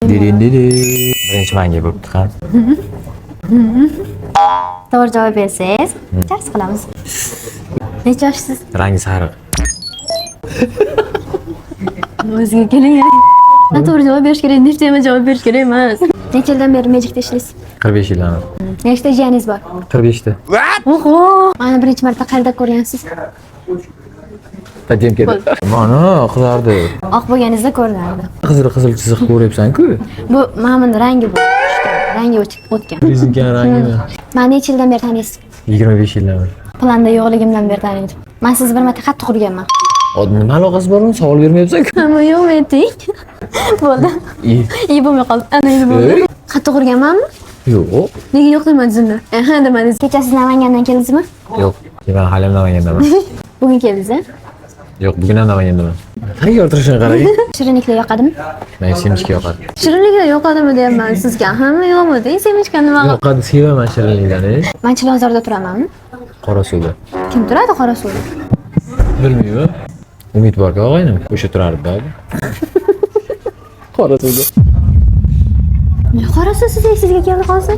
Dedi. Birinchi menga bo'pti ham. To'g'ri javob bersangiz, dars qilamiz. Necha yoshsiz? Rangi sariq. O'ziga keling. To'g'ri javob berish kerak, nechtama javob berish kerak emas. Necha yildan beri Magic'da ishlaysiz? 45 yildan. Nechta jiyaningiz bor? 45 ta. Oho! Mana birinchi marta qayerda ko'rgansiz? Tajemkada. Mana qizardi. Oq bo'lganingizda ko'rinardi. Qizil chiziq ko'ryapsan-ku. Bu mana buni rangi bu. Rangi o'tgan. Rezinkani rangimi? Meni necha yildan beri taniysiz? 25 yildan beri. Planda yo'qligimdan beri taniydim. Men sizni bir marta qattiq urganman. Nima aloqasi bormi? Savol bermayapsan-ku. Hamma yo'q ayting. Bo'ldi. İyi bo'lmay qoldi. Ana endi bo'ldi. Qattiq urganmanmi? Yo'q. Nega yo'q demadingizmi? Ha demadingiz. Kecha siz Namangandan keldingizmi? Yo'q. Men hali Namangandaman. Bugun keldingiz, a? Yo'q, bugun ham Namangandaman. Tayyor turishini qarang. Shirinliklar yoqadimi? Menga semichka yoqadi. Shirinliklar yoqadimi deyapman sizga. Hamma yo'qmi? Deng semichka nima? Yoqadi, sevaman shirinliklarni. Men Chilonzorda turamanmi? Qorasuvda. Kim turadi Qorasuvda? Bilmayman. Umid bor-ku, og'aynim. O'sha turardi. Qorasuvda. Qorasuv sizga keldi hozir.